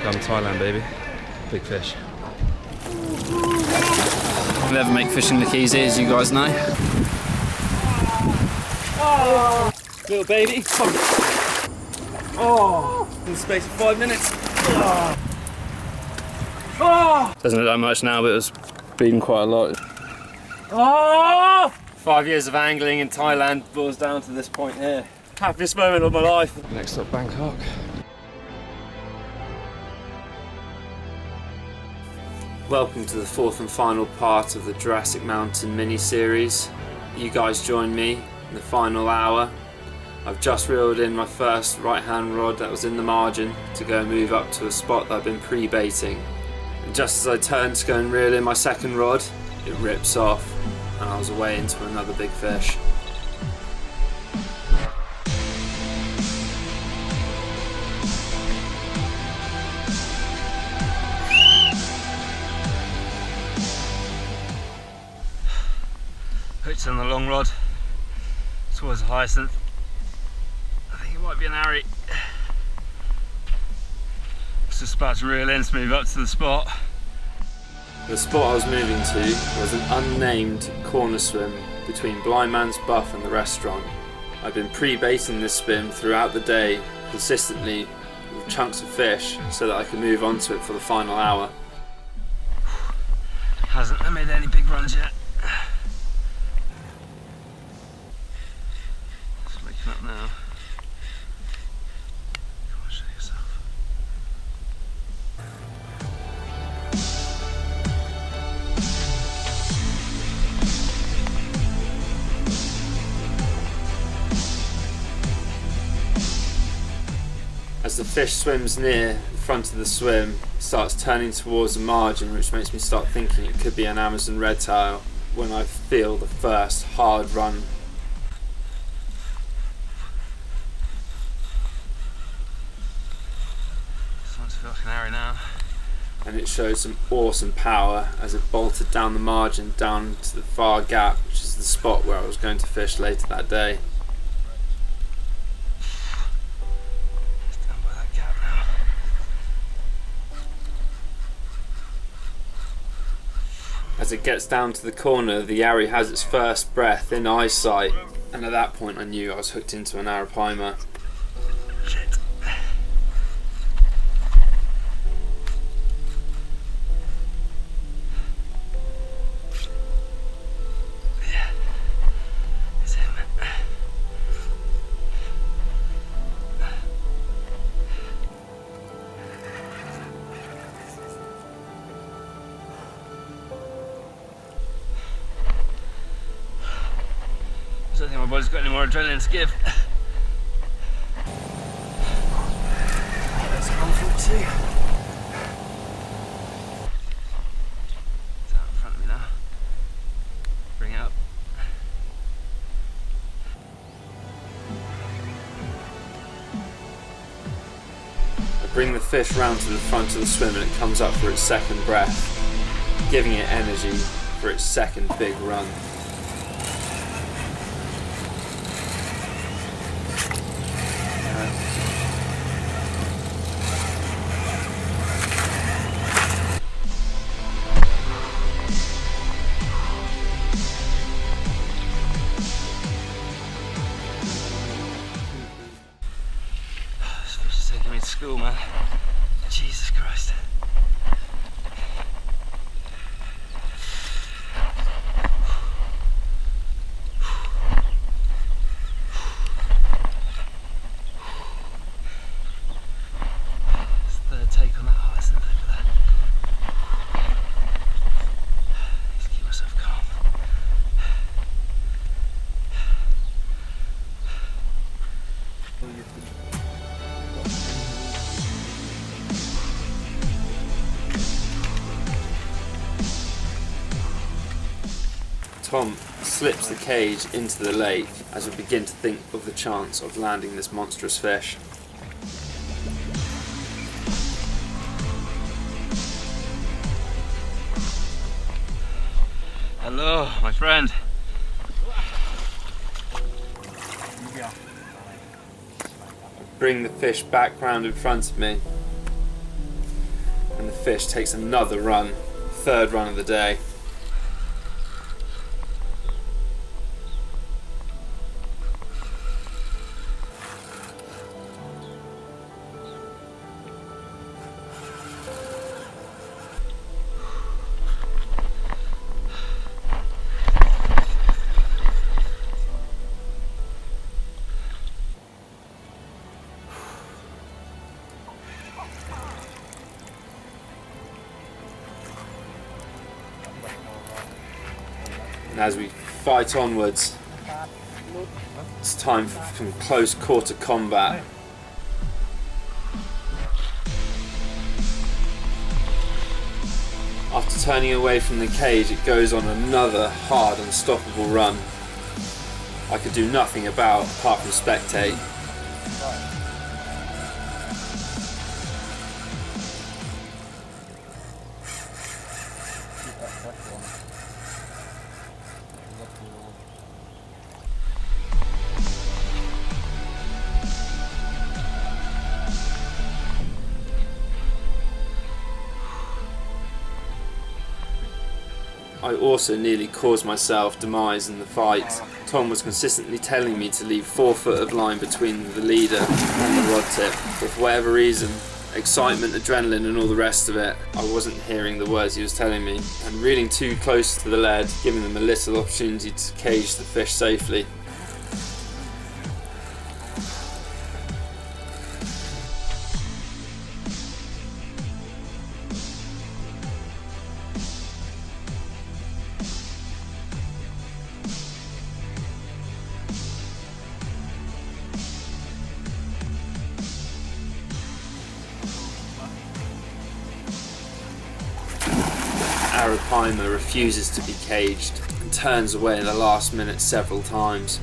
Welcome Thailand, baby. Big fish. We'll never make fishing look easy, as you guys know. Oh, little baby. Oh, in the space of 5 minutes. Oh. Doesn't look that much now, but it was been quite a lot. Oh. 5 years of angling in Thailand boils down to this point here. Happiest moment of my life. Next stop, Bangkok. Welcome to the fourth and final part of the Jurassic Mountain mini-series. You guys join me in the final hour. I've just reeled in my first right-hand rod that was in the margin to go and move up to a spot that I've been pre-baiting. And just as I turn to go and reel in my second rod, it rips off and I was away into another big fish. Hooked on the long rod towards the hyacinth. I think it might be an Ari. I was just about to reel in to move up to the spot. The spot I was moving to was an unnamed corner swim between Blind Man's Buff and the restaurant. I've been pre-baiting this swim throughout the day consistently with chunks of fish so that I can move on to it for the final hour. Hasn't made any big runs yet. Up now. Come on, show yourself. As the fish swims near the front of the swim, it starts turning towards the margin, which makes me start thinking it could be an Amazon red tail when I feel the first hard run. Now. And it shows some awesome power as it bolted down the margin down to the far gap, which is the spot where I was going to fish later that day. It's down by that gap now. As it gets down to the corner, the Ari has its first breath in eyesight, and at that point I knew I was hooked into an arapaima. Shit. I don't think my body's got any more adrenaline to give. That's comfortable too. It's out in front of me now. Bring it up. I bring the fish round to the front of the swim and it comes up for its second breath, giving it energy for its second big run. This fish is taking me to school, man. Jesus Christ. Take on that hyacinth over there. Just keep myself calm. Tom slips the cage into the lake as we begin to think of the chance of landing this monstrous fish. Hello, my friend. Bring the fish back round in front of me. fish takes another run, third run of the day. And as we fight onwards, it's time for some close quarter combat. After turning away from the cage, it goes on another hard, unstoppable run. I could do nothing about apart from spectate. I also nearly caused myself demise in the fight. Tom was consistently telling me to leave 4 foot of line between the leader and the rod tip, but for whatever reason, excitement, adrenaline and all the rest of it, I wasn't hearing the words he was telling me, and reeling too close to the lead, giving them a little opportunity to cage the fish safely. Arapaima refuses to be caged and turns away in the last minute several times.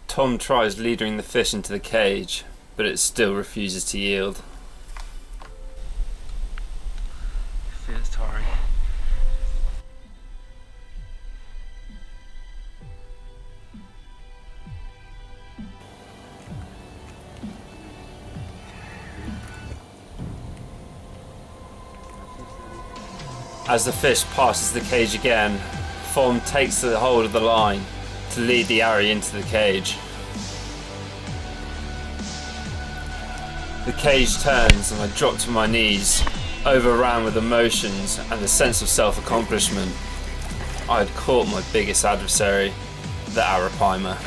Tom tries leading the fish into the cage, but it still refuses to yield. Feels tiring. As the fish passes the cage again, Thom takes the hold of the line to lead the Ari into the cage. The cage turns and I drop to my knees, overran with emotions and a sense of self-accomplishment. I had caught my biggest adversary, the arapaima.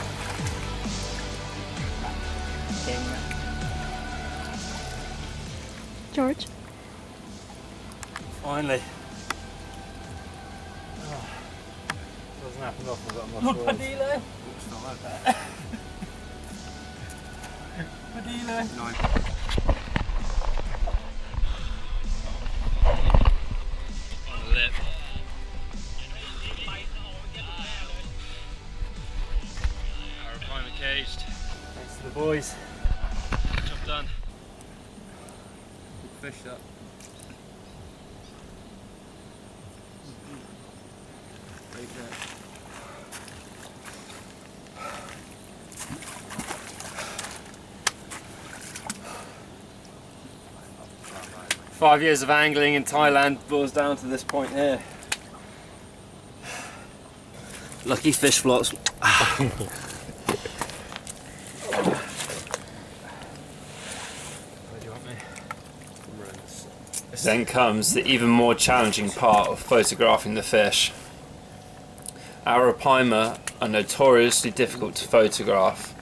George? Finally. Doesn't happen often, but I'm not sure. Padilla. It's not like that. Padilla. No. On the lip. Arapaima caged. Thanks to the boys. Job done. Good fish that. 5 years of angling in Thailand boils down to this point here. Lucky fish floats. Then comes the even more challenging part of photographing the fish. Arapaima are notoriously difficult to photograph,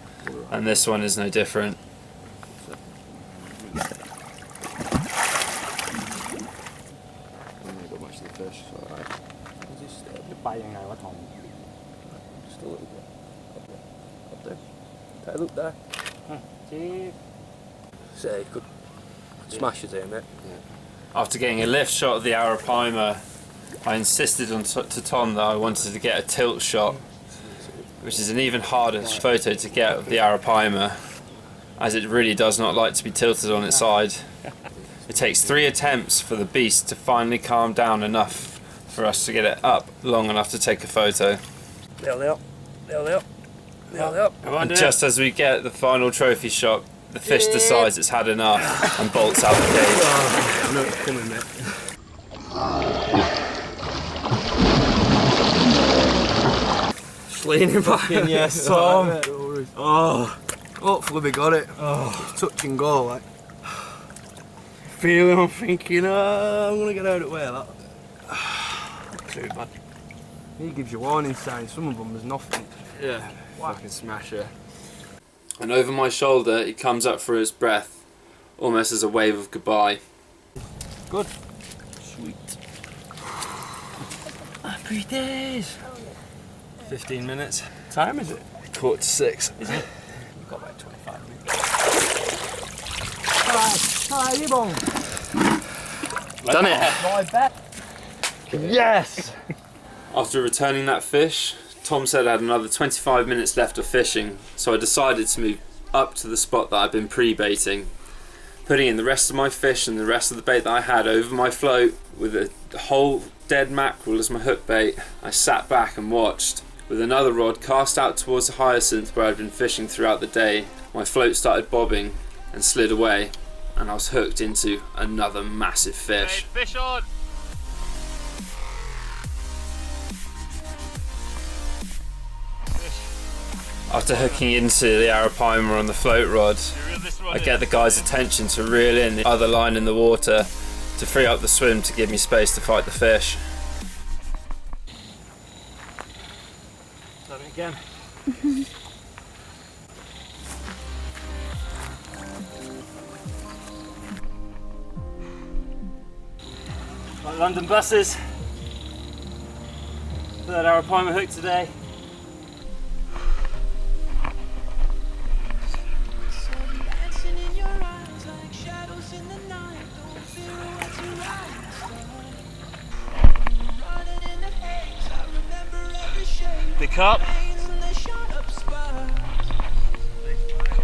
and this one is no different. Just a little bit. Up there. Take a look there. So you could smash it in it. After getting a lift shot of the arapaima, I insisted to Tom that I wanted to get a tilt shot, which is an even harder photo to get of the arapaima, as it really does not like to be tilted on its side. It takes 3 attempts for the beast to finally calm down enough for us to get it up long enough to take a photo. There they are. There they are. There they are. And just as we get the final trophy shot, the fish decides it's had enough and bolts out the cage. Oh, I know it's coming, mate. Just leaning back in, yes, Tom. Oh, hopefully we got it. Oh, it's touch and go, like. Feeling, I'm thinking, I'm gonna get out of the way of that. Too bad. He gives you warning signs, some of them there's nothing. Yeah, fucking smasher. And over my shoulder, he comes up for his breath, almost as a wave of goodbye. Good. Sweet. Happy days. 15 minutes. What time is it? 5:45. Is it? We've got about 25 minutes. Hi, you bong. Done it! My bet. Yes! After returning that fish, Tom said I had another 25 minutes left of fishing, so I decided to move up to the spot that I'd been pre-baiting. Putting in the rest of my fish and the rest of the bait that I had over my float with a whole dead mackerel as my hook bait, I sat back and watched. With another rod cast out towards the hyacinth where I'd been fishing throughout the day, my float started bobbing and slid away, and I was hooked into another massive fish. Okay, fish on! After hooking into the arapaima on the float rod, I get the guy's attention to reel in the other line in the water to free up the swim to give me space to fight the fish. Done it again. Like London buses. Third arapaima hook today. Pick up.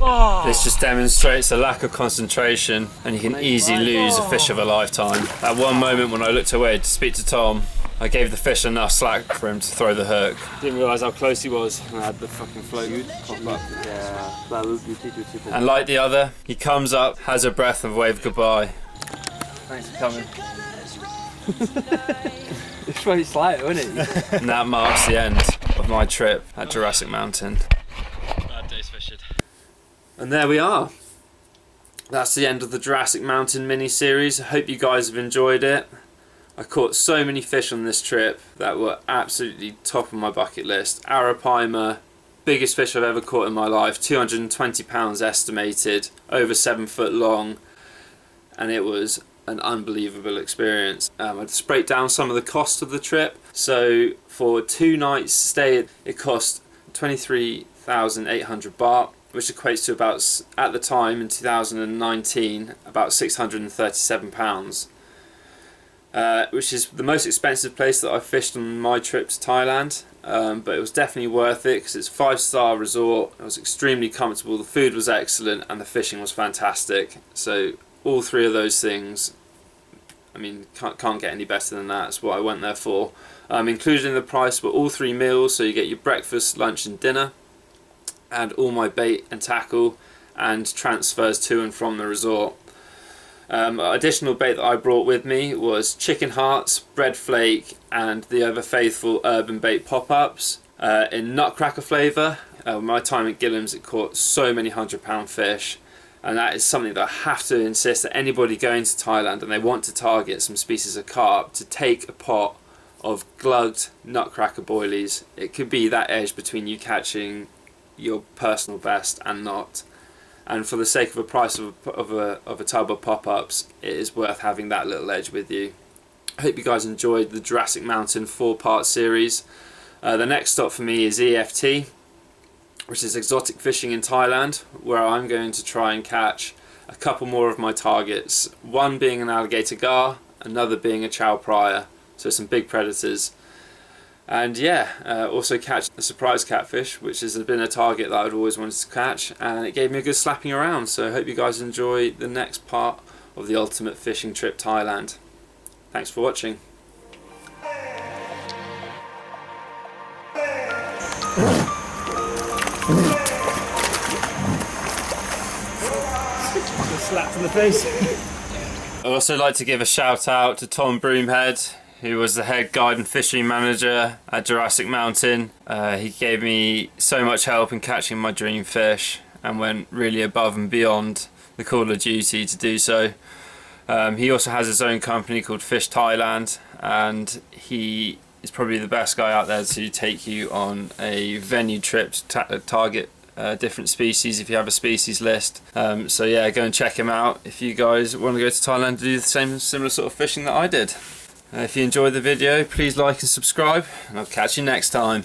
Oh. This just demonstrates a lack of concentration, and you can easily lose a fish of a lifetime. At one moment when I looked away to speak to Tom, I gave the fish enough slack for him to throw the hook. Didn't realise how close he was, and I had the fucking float pop up. Yeah, and like the other, he comes up, has a breath and wave goodbye. Thanks for coming. It's very slight, isn't it? And that marks the end of my trip at Jurassic Mountain. Bad day's fishing. And there we are. That's the end of the Jurassic Mountain mini-series. I hope you guys have enjoyed it. I caught so many fish on this trip that were absolutely top of my bucket list. Arapaima, biggest fish I've ever caught in my life, 220 pounds estimated, over 7 foot long, and it was an unbelievable experience. I just break down some of the cost of the trip. So for 2 nights stay, it cost 23,800 baht, which equates to about, at the time in 2019, about 637 pounds. Which is the most expensive place that I've fished on my trip to Thailand, but it was definitely worth it because it's a 5-star resort. It was extremely comfortable, the food was excellent, and the fishing was fantastic. So all 3 of those things, I mean, can't get any better than that. That's what I went there for. Included in the price were all 3 meals, so you get your breakfast, lunch and dinner, and all my bait and tackle, and transfers to and from the resort. Additional bait that I brought with me was chicken hearts, bread flake, and the ever faithful urban bait pop-ups in nutcracker flavour. My time at Gillam's, it caught so many £100 fish, and that is something that I have to insist that anybody going to Thailand and they want to target some species of carp, to take a pot of glugged nutcracker boilies. It could be that edge between you catching your personal best and not. And for the sake of a price of a tub of pop-ups, it is worth having that little edge with you. I hope you guys enjoyed the Jurassic Mountain 4-part series. The next stop for me is EFT, which is exotic fishing in Thailand, where I'm going to try and catch a couple more of my targets. One being an alligator gar, another being a chow prior, so some big predators. And yeah, also catch a surprise catfish, which has been a target that I've always wanted to catch, and it gave me a good slapping around. So I hope you guys enjoy the next part of the Ultimate Fishing Trip Thailand. Thanks for watching. Just slapped in the face. I'd also like to give a shout out to Tom Broomhead, who was the head guide and fishing manager at Jurassic Mountain. He gave me so much help in catching my dream fish and went really above and beyond the call of duty to do so. He also has his own company called Fish Thailand, and he is probably the best guy out there to take you on a venue trip to target different species if you have a species list. So yeah, go and check him out if you guys want to go to Thailand to do the similar sort of fishing that I did. If you enjoyed the video, please like and subscribe, and I'll catch you next time.